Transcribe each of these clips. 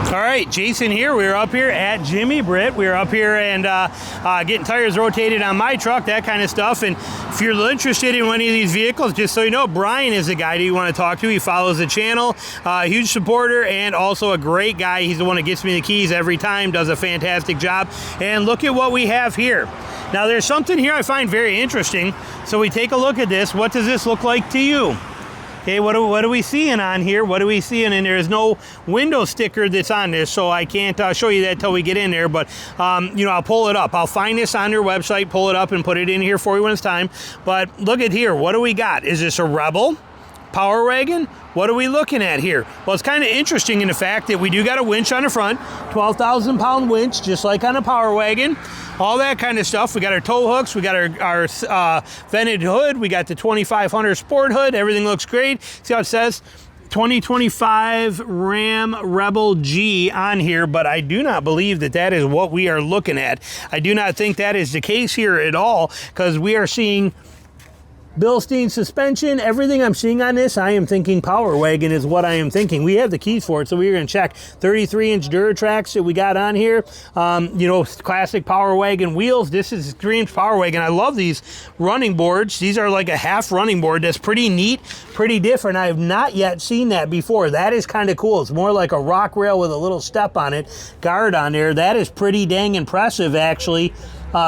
All right, Jason here. We're up here at Jimmy Britt. We're up here and getting tires rotated on my truck, that kind of stuff. And if you're interested in any of these vehicles, just so you know, Brian is the guy that you want to talk to. He follows the channel, huge supporter, and also a great guy. He's the one that gets me the keys every time, does a fantastic job. And look at what we have here. Now, there's something here I find very interesting. So we take a look at this. What does this look like to you? Okay, what are we seeing on here? What are we seeing? And there's no window sticker that's on this, so I can't show you that till we get in there. But, you know, I'll pull it up. I'll find this on their website, pull it up, and put it in here for you when it's time. But look at here. What do we got? Is this a Rebel? Power Wagon? What are we looking at here? Well, it's kind of interesting in the fact that we do got a winch on the front, 12,000 pound winch, just like on a Power Wagon, all that kind of stuff. We got our tow hooks, we got our vented hood, we got the 2500 sport hood, everything looks great. See how it says 2025 Ram Rebel G on here, but I do not believe that that is what we are looking at. I do not think that is the case here at all, because we are seeing Bilstein suspension. Everything I'm seeing on this, I am thinking Power Wagon is what I am thinking. We have the keys for it, so we're going to check 33-inch Duratrax that we got on here. You know, classic Power Wagon wheels. This is Extreme's Power Wagon. I love these running boards. These are like a half running board. That's pretty neat, pretty different. I have not yet seen that before. That is kind of cool. It's more like a rock rail with a little step on it, guard on there. That is pretty dang impressive, actually.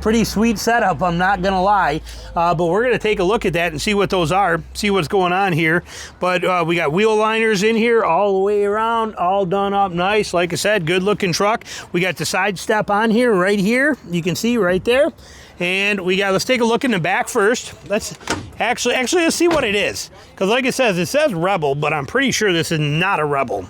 Pretty sweet setup, I'm not gonna lie, but we're gonna take a look at that and see what those are, see what's going on here. But we got wheel liners in here all the way around, all done up nice. Like I said, good looking truck. We got the side step on here, right here, you can see right there. And we got, let's take a look in the back first. Let's actually let's see what it is, because like it says Rebel, but I'm pretty sure this is not a Rebel.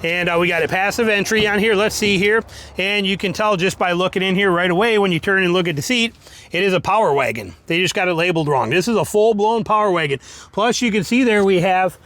And we got a passive entry on here. Let's see here. And you can tell just by looking in here right away when you turn and look at the seat, it is a Power Wagon. They just got it labeled wrong. This is a full-blown Power Wagon. Plus, you can see there we have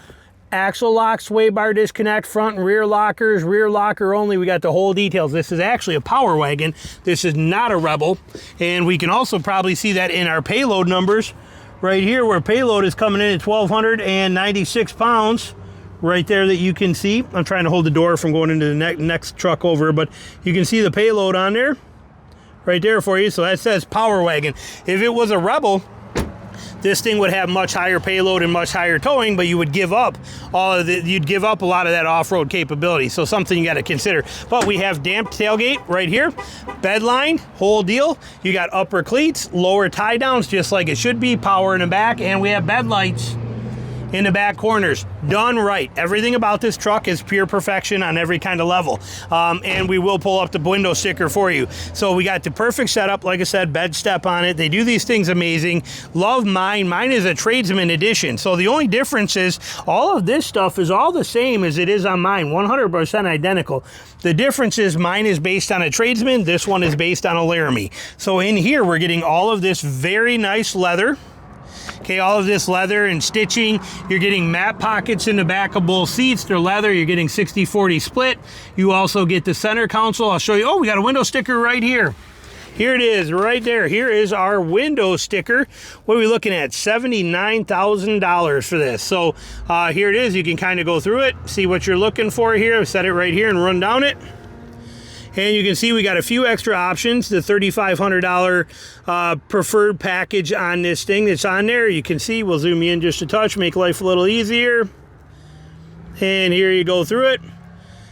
axle lock, sway bar disconnect, front and rear lockers, rear locker only. We got the whole details. This is actually a Power Wagon. This is not a Rebel. And we can also probably see that in our payload numbers right here, where payload is coming in at 1,296 pounds. Right there that you can see. I'm trying to hold the door from going into the next truck over, but you can see the payload on there right there for you. So that says Power Wagon. If it was a Rebel, this thing would have much higher payload and much higher towing, but you would give up you'd give up a lot of that off-road capability. So something you got to consider. But we have damped tailgate right here, bed line, whole deal. You got upper cleats, lower tie downs, just like it should be, power in the back, and we have bed lights in the back corners. Done right. Everything about this truck is pure perfection on every kind of level. And we will pull up the window sticker for you. So we got the perfect setup, like I said, bed step on it. They do these things amazing. Love mine. Mine is a tradesman edition. So the only difference is all of this stuff is all the same as it is on mine, 100% identical. The difference is mine is based on a tradesman. This one is based on a Laramie. So in here, we're getting all of this very nice leather. Okay, all of this leather and stitching. You're getting mat pockets in the back of both seats. They're leather. You're getting 60-40 split. You also get the center console. I'll show you. Oh, we got a window sticker right here. Here it is, right there. Here is our window sticker. What are we looking at? $79,000 for this. So here it is. You can kind of go through it, see what you're looking for here. Set it right here and run down it. And you can see we got a few extra options. The $3,500 preferred package on this thing that's on there. You can see, we'll zoom you in just a touch, make life a little easier. And here you go through it.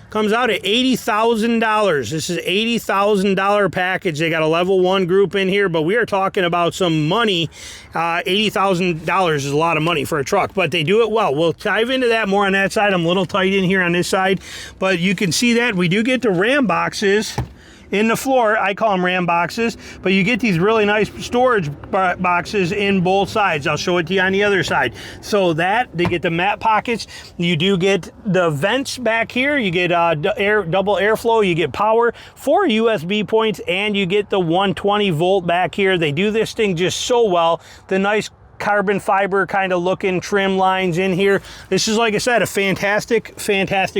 Comes out at $80,000. This is $80,000 package. They got a level 1 group in here, but we are talking about some money. $80,000 is a lot of money for a truck, but they do it well. We'll dive into that more on that side. I'm a little tight in here on this side, but you can see that we do get the Ram boxes in the floor. I call them Ram boxes, but you get these really nice storage boxes in both sides. I'll show it to you on the other side. So that, they get the mat pockets. You do get the vents back here. You get double airflow. You get power, 4 USB points, and you get the 120 volt back here. They do this thing just so well. The nice carbon fiber kind of looking trim lines in here. This is, like I said, a fantastic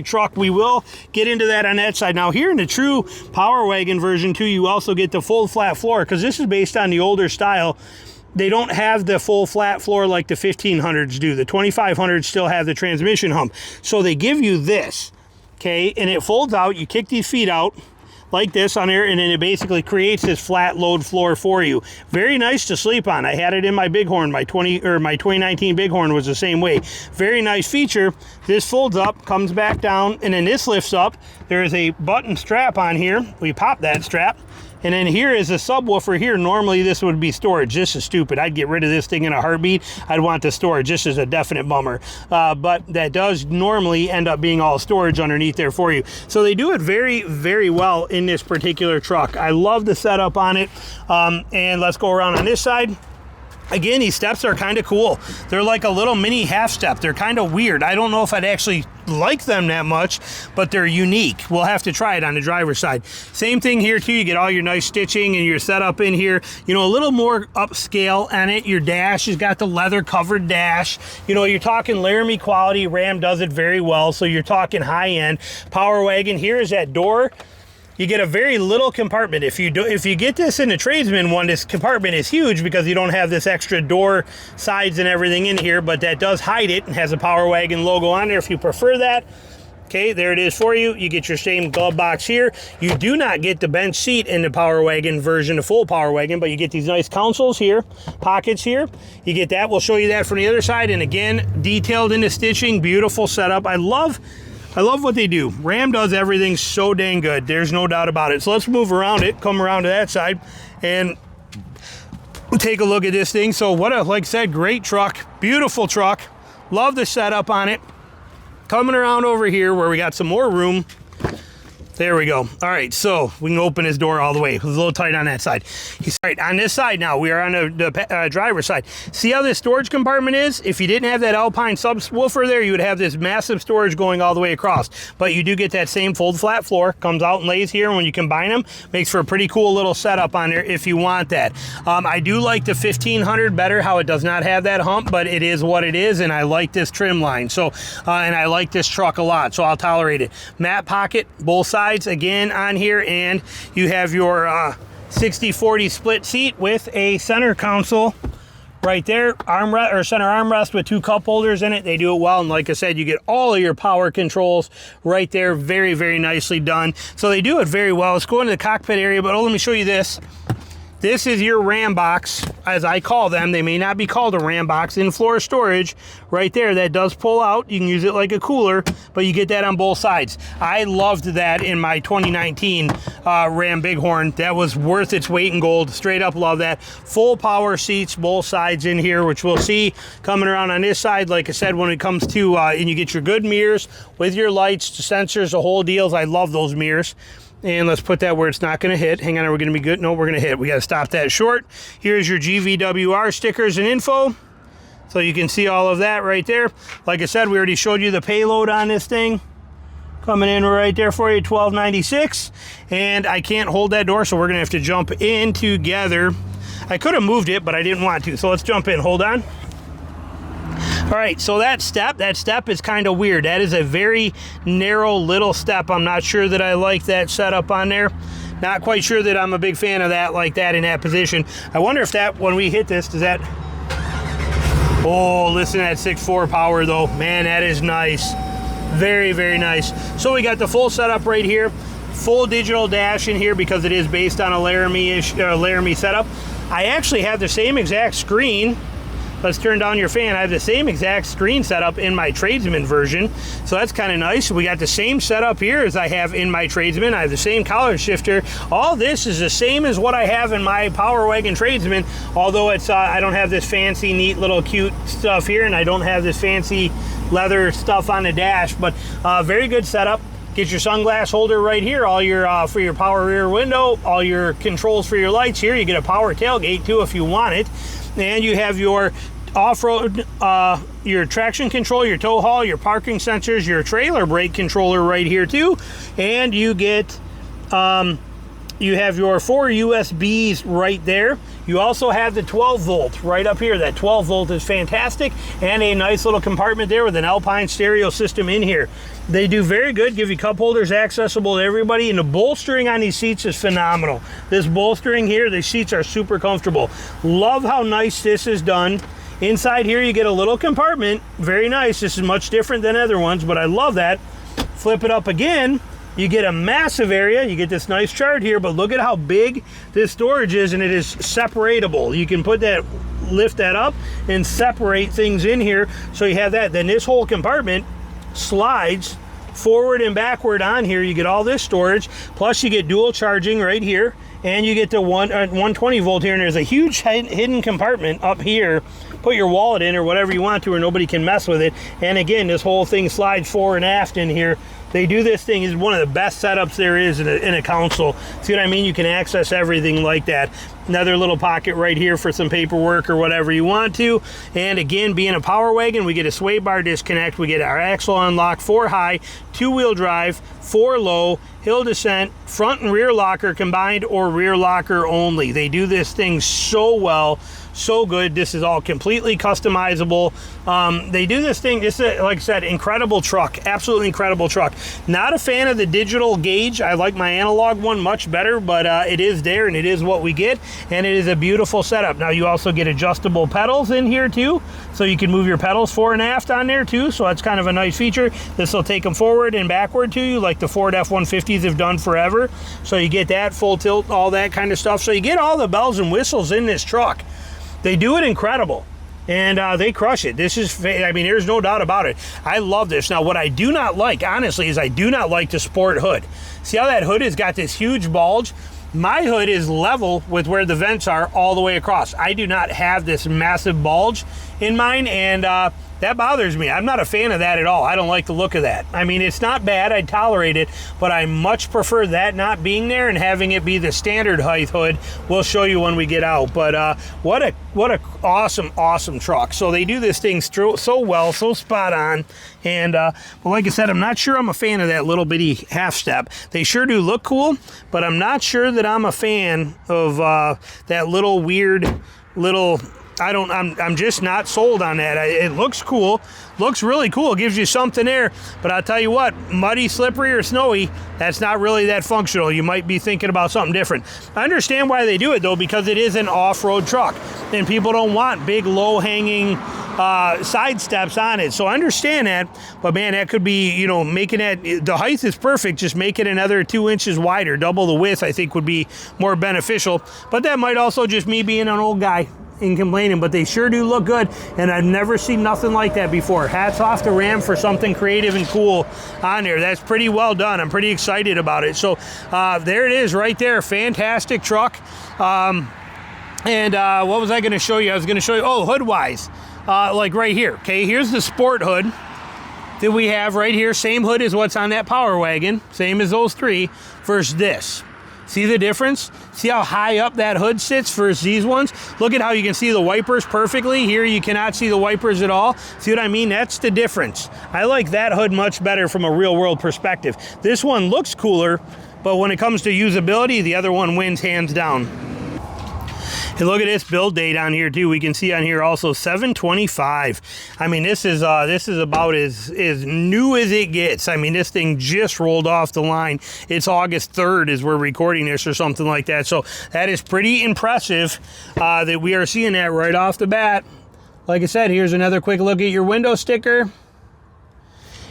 truck. We will get into that on that side. Now here in the true Power Wagon version too, you also get the full flat floor, because this is based on the older style. They don't have the full flat floor like the 1500s do. The 2500s still have the transmission hump. So they give you this. okay, and it folds out. You kick these feet out like this on there, and then it basically creates this flat load floor for you. Very nice to sleep on. I had it in my Bighorn. My 2019 Bighorn was the same way. Very nice feature. This folds up, comes back down, and then this lifts up. There is a button strap on here. We pop that strap. And then here is a subwoofer here. Normally this would be storage. This is stupid. I'd get rid of this thing in a heartbeat. I'd want the storage. This is a definite bummer. But that does normally end up being all storage underneath there for you. So they do it very, very well in this particular truck. I love the setup on it. And let's go around on this side. Again, these steps are kind of cool. They're like a little mini half step. They're kind of weird. I don't know if I'd actually like them that much, but they're unique. We'll have to try it on the driver's side. Same thing here too. You get all your nice stitching and your setup in here. You know, a little more upscale on it. Your dash has got the leather covered dash. You know, you're talking Laramie quality. Ram does it very well. So you're talking high end. Power Wagon. Here is that door. You get a very little compartment. If you get this in the Tradesman one, this compartment is huge because you don't have this extra door sides and everything in here, but that does hide it and has a Power Wagon logo on there if you prefer that. Okay, there it is for you. You get your same glove box here. You do not get the bench seat in the Power Wagon version, the full Power Wagon, but you get these nice consoles here, pockets here. You get that. We'll show you that from the other side. And again, detailed in the stitching, beautiful setup. I love what they do. Ram does everything so dang good. There's no doubt about it. So let's move around it, come around to that side, and take a look at this thing. So what a, like I said, great truck, beautiful truck. Love the setup on it. Coming around over here where we got some more room. There we go. All right, so we can open his door all the way. It was a little tight on that side. He's right on this side now. We are on the driver's side. See how this storage compartment is? If you didn't have that Alpine subwoofer there, you would have this massive storage going all the way across. But you do get that same fold flat floor. Comes out and lays here. And when you combine them, makes for a pretty cool little setup on there if you want that. I do like the 1500 better, how it does not have that hump, but it is what it is, and I like this trim line. So, and I like this truck a lot, so I'll tolerate it. Mat pocket, both sides. Again on here, and you have your 60-40 split seat with a center console right there, armrest or center armrest with two cup holders in it. They do it well, and like I said, you get all of your power controls right there. Very, very nicely done. So they do it very well. Let's go into the cockpit area, but let me show you this. This is your Ram box, as I call them. They may not be called a Ram box. In-floor storage right there. That does pull out. You can use it like a cooler, but you get that on both sides. I loved that in my 2019 Ram Bighorn. That was worth its weight in gold. Straight up love that. Full power seats, both sides in here, which we'll see coming around on this side. Like I said, when it comes to, and you get your good mirrors with your lights, the sensors, the whole deals. I love those mirrors. And let's put that where it's not going to hit. Hang on, are we going to be good? No, we're going to hit. We got to stop that short. Here's your GVWR stickers and info. So you can see all of that right there. Like I said, we already showed you the payload on this thing. Coming in right there for you, $12.96. And I can't hold that door, so we're going to have to jump in together. I could have moved it, but I didn't want to. So let's jump in. Hold on. All right, so that step is kind of weird. That is a very narrow little step. I'm not sure that I like that setup on there. Not quite sure that I'm a big fan of that, like that in that position. I wonder if that, when we hit this, does that... Oh, listen to that 6.4 power though. Man, that is nice. Very, very nice. So we got the full setup right here. Full digital dash in here because it is based on a Laramie setup. I actually have the same exact screen. Let's turn down your fan. I have the same exact screen setup in my Tradesman version, so that's kind of nice. We got the same setup here as I have in my Tradesman. I have the same collar shifter. All this is the same as what I have in my Power Wagon Tradesman, although it's I don't have this fancy, neat little cute stuff here, and I don't have this fancy leather stuff on the dash, but very good setup. Get your sunglass holder right here, all your for your power rear window, all your controls for your lights here. You get a power tailgate too if you want it. And you have your off-road, your traction control, your tow haul, your parking sensors, your trailer brake controller right here too. And you get, you have your 4 USBs right there. You also have the 12 volt right up here. That 12 volt is fantastic, and a nice little compartment there with an Alpine stereo system in here. They do very good, give you cup holders accessible to everybody, and the bolstering on these seats is phenomenal. This bolstering here, the seats are super comfortable. Love how nice this is done. Inside here you get a little compartment, very nice. This is much different than other ones, but I love that. Flip it up again, you get a massive area. You get this nice chart here, but look at how big this storage is, and it is separatable. You can put that, lift that up and separate things in here, so you have that. Then this whole compartment slides forward and backward on here. You get all this storage, plus you get dual charging right here, and you get the 120 volt here, and there's a huge hidden compartment up here. Put your wallet in or whatever you want to, or nobody can mess with it. And again, this whole thing slides forward and aft in here. They do this thing, is one of the best setups there is in a console. See what I mean? You can access everything like that. Another little pocket right here for some paperwork or whatever you want to. And again, being a Power Wagon, we get a sway bar disconnect. We get our axle unlock, 4 high, 2-wheel drive, 4 low, hill descent, front and rear locker combined, or rear locker only. They do this thing so well. So good. This is all completely customizable. They do this thing, this is, like I said, incredible truck, absolutely incredible truck. Not a fan of the digital gauge. I like my analog one much better, but it is there and it is what we get, and it is a beautiful setup. Now you also get adjustable pedals in here too, so you can move your pedals fore and aft on there too, so that's kind of a nice feature. This will take them forward and backward to you, like the Ford F-150s have done forever. So you get that full tilt, all that kind of stuff. So you get all the bells and whistles in this truck. They do it incredible, and they crush it. This is, I mean, there's no doubt about it. I love this. Now, what I do not like, honestly, is I do not like the sport hood. See how that hood has got this huge bulge? My hood is level with where the vents are all the way across. I do not have this massive bulge in mine, and that bothers me. I'm not a fan of that at all. I don't like the look of that. I mean, it's not bad. I'd tolerate it, but I much prefer that not being there and having it be the standard height hood. We'll show you when we get out. But what a awesome truck. So they do this thing so well, so spot on. And well, like I said, I'm not sure I'm a fan of that little bitty half step. They sure do look cool, but I'm not sure that I'm a fan of that little weird little, I'm just not sold on that. It looks cool, looks really cool. It gives you something there, but I'll tell you what, muddy, slippery, or snowy, that's not really that functional. You might be thinking about something different. I understand why they do it though, because it is an off-road truck, and people don't want big, low-hanging side steps on it. So I understand that, but man, that could be, you know, making that, the height is perfect, just make it another 2 inches wider, double the width, I think would be more beneficial. But that might also just me being an old guy and complaining, but they sure do look good, and I've never seen nothing like that before. Hats off to Ram for something creative and cool on there. That's pretty well done. I'm pretty excited about it. So there it is right there. Fantastic truck. What was I going to show you? I was going to show you, oh, hood wise, like right here. Okay, here's the sport hood that we have right here. Same hood as what's on that Power Wagon, same as those three, versus this. See the difference? See how high up that hood sits versus these ones? Look at how you can see the wipers perfectly. Here you cannot see the wipers at all. See what I mean? That's the difference. I like that hood much better from a real world perspective. This one looks cooler, but when it comes to usability, the other one wins hands down. And look at this build date on here too. We can see on here also 7/25. I mean, this is about as new as it gets. I mean, this thing just rolled off the line. It's August 3rd as we're recording this or something like that. So that is pretty impressive that we are seeing that right off the bat. Like I said, here's another quick look at your window sticker.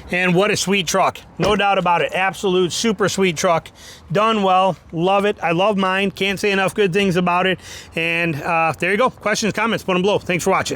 And what a sweet truck. No doubt about it. Absolute super sweet truck. Done well. Love it. I love mine. Can't say enough good things about it. And there you go. Questions, comments, put them below. Thanks for watching.